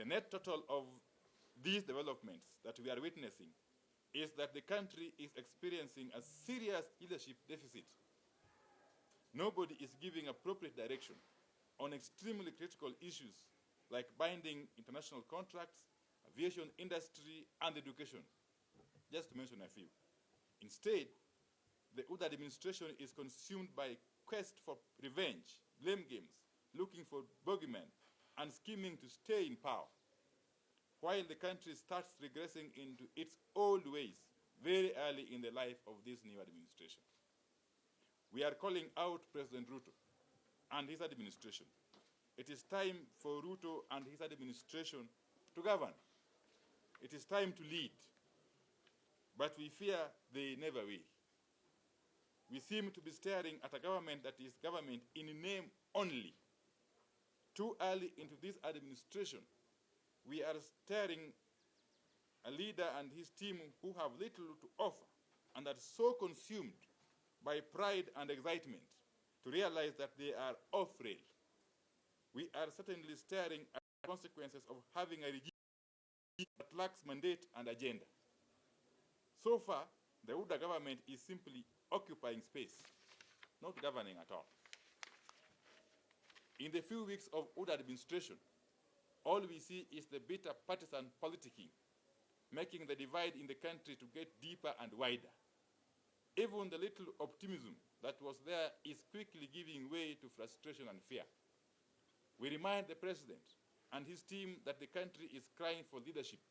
The net total of these developments that we are witnessing is that the country is experiencing a serious leadership deficit. Nobody is giving appropriate direction on extremely critical issues like binding international contracts, aviation industry, and education, just to mention a few. Instead, the UDA administration is consumed by quest for revenge, blame games, looking for bogeymen, and scheming to stay in power, while the country starts regressing into its old ways very early in the life of this new administration. We are calling out President Ruto and his administration. It is time for Ruto and his administration to govern. It is time to lead, but we fear they never will. We seem to be staring at a government that is government in name only. Too early into this administration, we are staring a leader and his team who have little to offer and are so consumed by pride and excitement to realize that they are off rail. We are certainly staring at the consequences of having a regime that lacks mandate and agenda. So far, the UDA government is simply occupying space, not governing at all. In the few weeks of UDA administration, all we see is the bitter partisan politicking, making the divide in the country to get deeper and wider. Even the little optimism that was there is quickly giving way to frustration and fear. We remind the president and his team that the country is crying for leadership.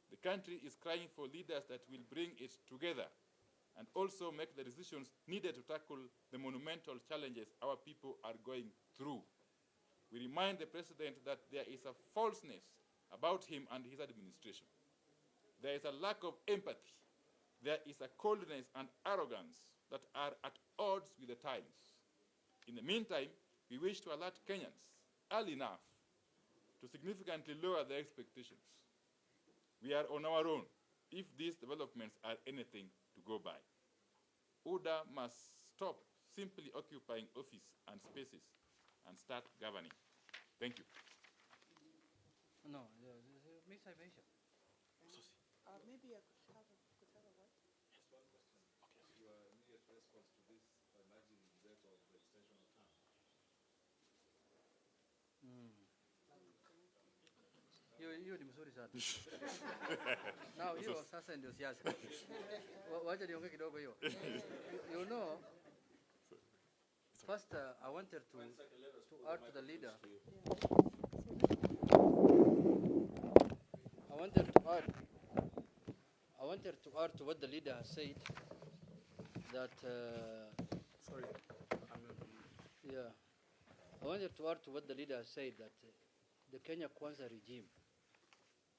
The country is crying for leaders that will bring it together and also make the decisions needed to tackle the monumental challenges our people are going through. We remind the president that there is a falseness about him and his administration. There is a lack of empathy. There is a coldness and arrogance that are at odds with the times. In the meantime, we wish to alert Kenyans early enough to significantly lower their expectations. We are on our own if these developments are anything to go by. UDA must stop simply occupying office and spaces and start governing. Thank you. No, Miss Aisha. Maybe I could have a word. Yes, one question. Okay. Your immediate response to this emerging debate of the extension of term. Hiyo ni mzuri sana. Now hiyo sasa ndio siasa. Wacha niongee kidogo hiyo. You know, first I wanted to add to the leader. I wanted to add to what the leader has said that sorry. yeah. I wanted to add to what the leader has said that the Kenya Kwanza regime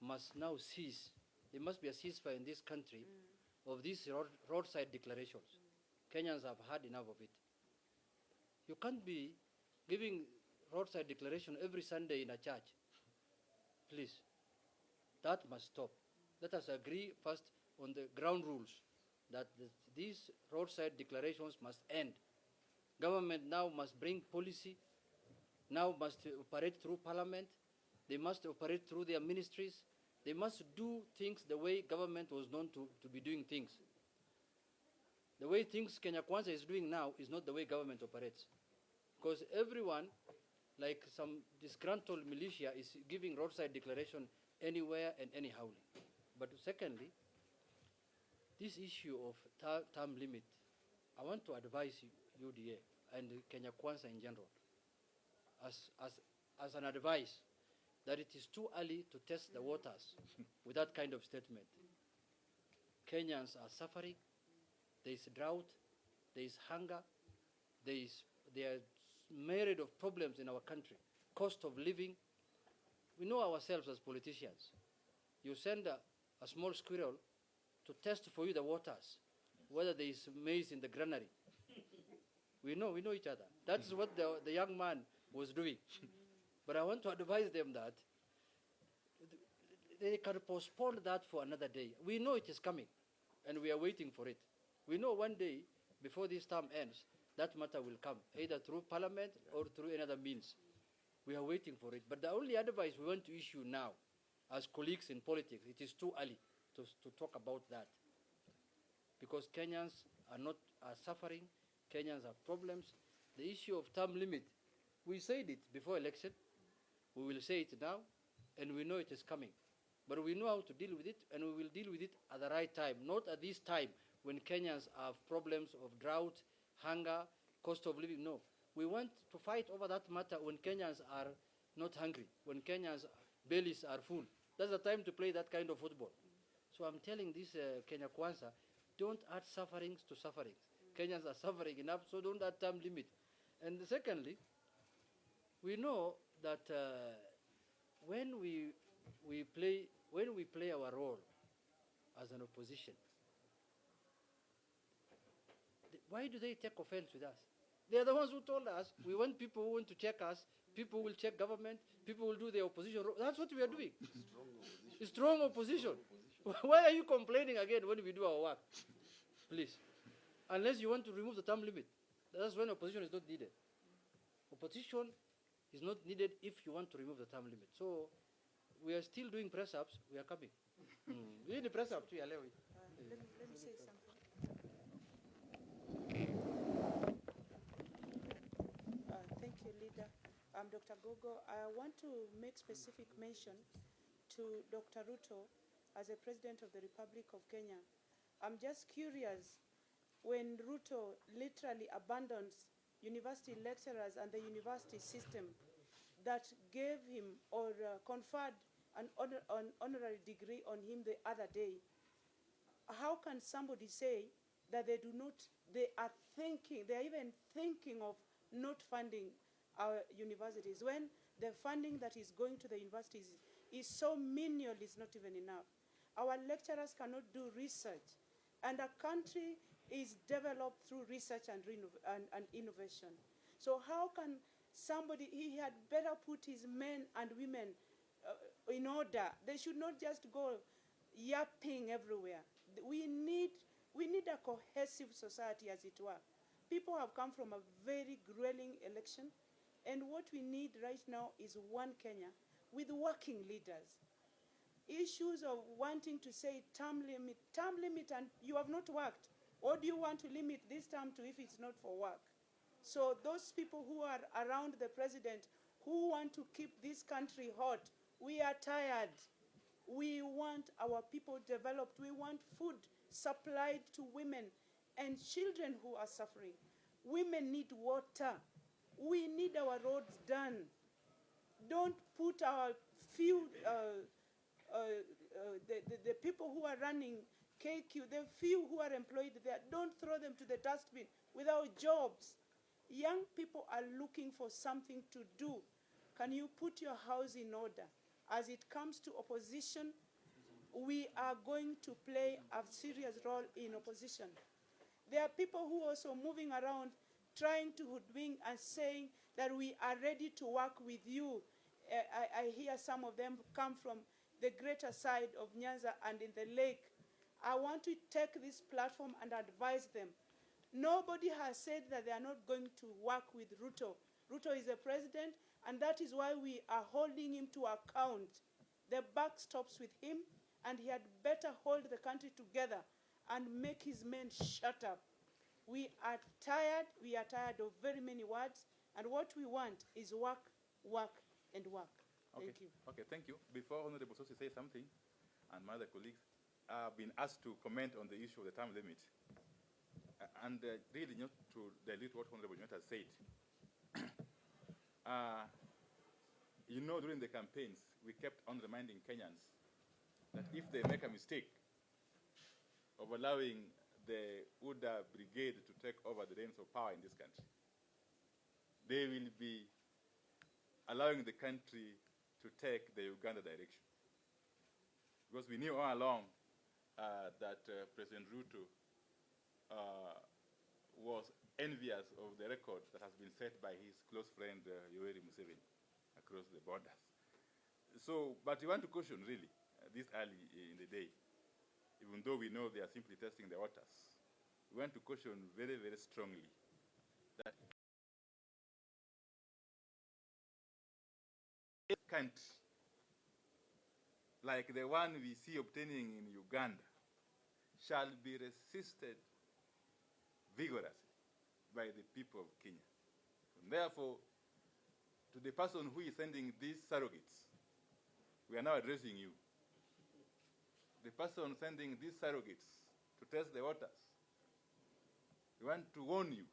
must now cease. There must be a ceasefire in this country of these roadside declarations. Kenyans have had enough of it. You can't be giving roadside declaration every Sunday in a church. Please, that must stop. Let us agree first on the ground rules that these roadside declarations must end. Government now must bring policy, now must operate through parliament. They must operate through their ministries. They must do things the way government was known to be doing things. The way things Kenya Kwanza is doing now is not the way government operates. Because everyone, like some disgruntled militia, is giving roadside declaration anywhere and anyhow. But secondly, this issue of term limit, I want to advise UDA and Kenya Kwanza in general, as an advice, that it is too early to test the waters with that kind of statement. Kenyans are suffering. There is drought. There is hunger. There are myriad of problems in our country. Cost of living. We know ourselves as politicians. You send a small squirrel to test for you the waters, whether there is maize in the granary. We know each other. That's what the young man was doing. But I want to advise them that they can postpone that for another day. We know it is coming, and we are waiting for it. We know one day, before this term ends, that matter will come, either through parliament or through another means. We are waiting for it. But the only advice we want to issue now, as colleagues in politics, it is too early to talk about that. Because Kenyans are suffering, Kenyans have problems. The issue of term limit, we said it before election, we will say it now, and we know it is coming. But we know how to deal with it, and we will deal with it at the right time, not at this time when Kenyans have problems of drought, hunger, cost of living. No. We want to fight over that matter when Kenyans are not hungry, when Kenyans' bellies are full. That's the time to play that kind of football. So I'm telling this Kenya Kwanza, don't add sufferings to sufferings. Kenyans are suffering enough, so don't add term limit. And secondly, we know that when we play our role as an opposition, why do they take offense with us? They are the ones who told us we want people who want to check us, people who will check government, people who will do the opposition. That's what we are doing. Strong opposition. Why are you complaining again when we do our work? Please. Unless you want to remove the term limit. That's when opposition is not needed. Opposition is not needed if you want to remove the term limit. So we are still doing press-ups. We are coming. We need the press-up too. Let me say something. Thank you, Leader. I'm Dr. Gogo. I want to make specific mention to Dr. Ruto as a President of the Republic of Kenya. I'm just curious, when Ruto literally abandons university lecturers and the university system that gave him or conferred an honorary degree on him the other day, how can somebody say that they are even thinking of not funding our universities when the funding that is going to the universities is so menial, it's not even enough. Our lecturers cannot do research, and a country is developed through research and innovation. So how can somebody, he had better put his men and women in order. They should not just go yapping everywhere. We need a cohesive society, as it were. People have come from a very grueling election, and what we need right now is one Kenya with working leaders. Issues of wanting to say term limit, and you have not worked. What do you want to limit this term to if it's not for work? So those people who are around the president who want to keep this country hot, we are tired. We want our people developed. We want food supplied to women and children who are suffering. Women need water. We need our roads done. Don't put our few, the people who are running KQ, the few who are employed there, don't throw them to the dustbin without jobs. Young people are looking for something to do. Can you put your house in order? As it comes to opposition, we are going to play a serious role in opposition. There are people who are also moving around trying to hoodwink and saying that we are ready to work with you. I hear some of them come from the greater side of Nyanza and in the lake. I want to take this platform and advise them. Nobody has said that they are not going to work with Ruto. Ruto is a president, and that is why we are holding him to account. The buck stops with him, and he had better hold the country together and make his men shut up. We are tired of very many words, and what we want is work, work, and work. Okay. Thank you. Okay, thank you. Before Honorable Sosi say something, and my other colleagues, I've been asked to comment on the issue of the term limit. And really not to dilute what Honorable Nyota said. You know, during the campaigns, we kept on reminding Kenyans that if they make a mistake of allowing the UDA brigade to take over the reins of power in this country, they will be allowing the country to take the Uganda direction. Because we knew all along that President Ruto was envious of the record that has been set by his close friend Yoweri Museveni across the borders. So, but we want to caution really this early in the day, even though we know they are simply testing the waters. We want to caution very, very strongly that country, like the one we see obtaining in Uganda, shall be resisted vigorously by the people of Kenya. And therefore, to the person who is sending these surrogates, we are now addressing you. The person sending these surrogates to test the waters, we want to warn you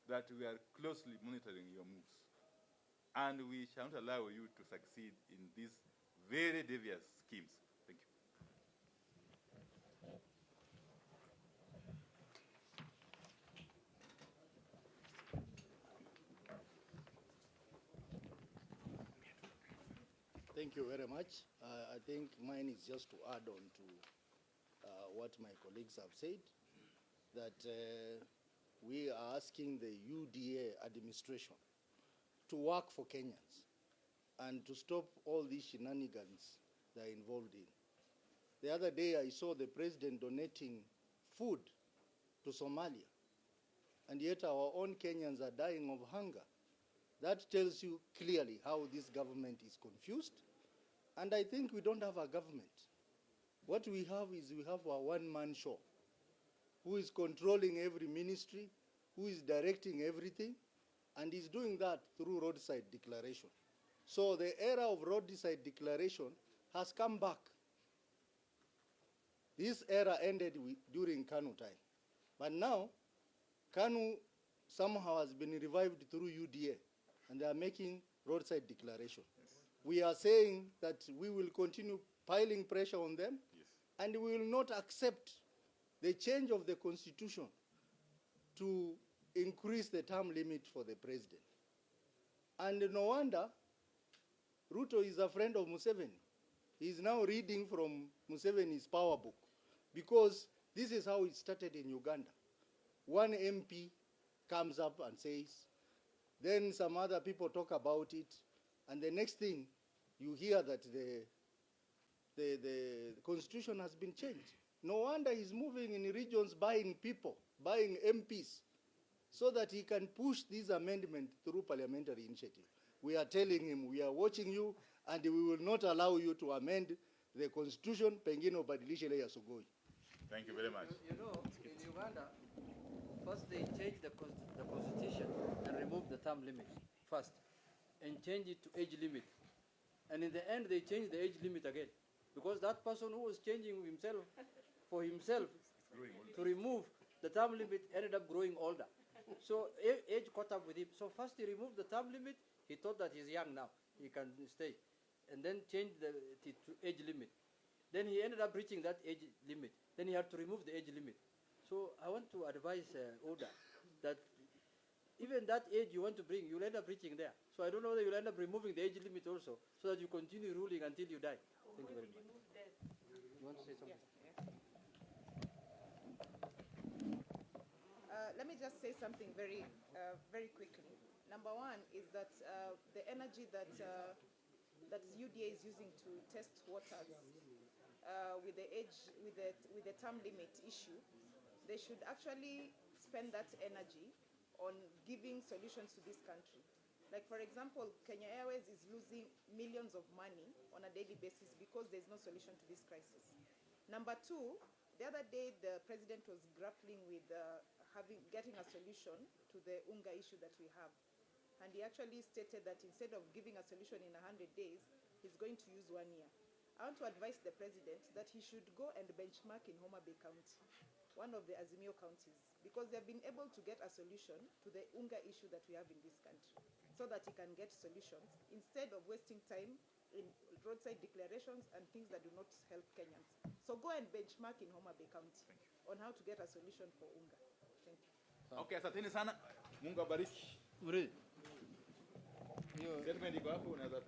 that we are closely monitoring your moves, and we shall not allow you to succeed in these very devious schemes. Thank you. Thank you very much. I think mine is just to add on to what my colleagues have said, that we are asking the UDA administration to work for Kenyans and to stop all these shenanigans they're involved in. The other day I saw the president donating food to Somalia, and yet our own Kenyans are dying of hunger. That tells you clearly how this government is confused, and I think we don't have a government. What we have is we have a one-man show who is controlling every ministry, who is directing everything, and is doing that through roadside declaration. So the era of roadside declaration has come back. This era ended during KANU time. But now, KANU somehow has been revived through UDA, and they are making roadside declaration. Yes. We are saying that we will continue piling pressure on them, Yes. and we will not accept the change of the constitution to increase the term limit for the president. And no wonder Ruto is a friend of Museveni. He is now reading from Museveni's power book, because this is how it started in Uganda. One MP comes up and says, then some other people talk about it, and the next thing you hear that the constitution has been changed. No wonder he's moving in regions, buying people, buying MPs, so that he can push this amendment through parliamentary initiative. We are telling him, we are watching you, and we will not allow you to amend the constitution. Pengine ubadilishe ile ya Sugoi. Thank you very much. You know, in Uganda, first they changed the constitution and removed the term limit first, and changed it to age limit. And in the end, they changed the age limit again, because that person who was changing himself for himself to remove the term limit ended up growing older. So age caught up with him. So first he removed the term limit. He thought that he's young now, he can stay, and then changed it to age limit. Then he ended up reaching that age limit. Then he had to remove the age limit. So I want to advise Oda that even that age you want to bring, you'll end up reaching there. So I don't know whether you'll end up removing the age limit also, so that you continue ruling until you die. Thank you very much. You want to say something? Let me just say something very quickly. Number one is that the energy that UDA is using to test waters with the term limit issue, they should actually spend that energy on giving solutions to this country. Like, for example, Kenya Airways is losing millions of money on a daily basis because there's no solution to this crisis. Number two, the other day the president was grappling with getting a solution to the UNGA issue that we have. And he actually stated that instead of giving a solution in 100 days, he's going to use 1 year. I want to advise the president that he should go and benchmark in Homa Bay County, one of the Azimio counties, because they've been able to get a solution to the UNGA issue that we have in this country, so that he can get solutions instead of wasting time in roadside declarations and things that do not help Kenyans. So go and benchmark in Homa Bay County on how to get a solution for UNGA. Thank you. Okay, asanteni sana. Mungu abariki. Mri. Statement iko hapo, unaweza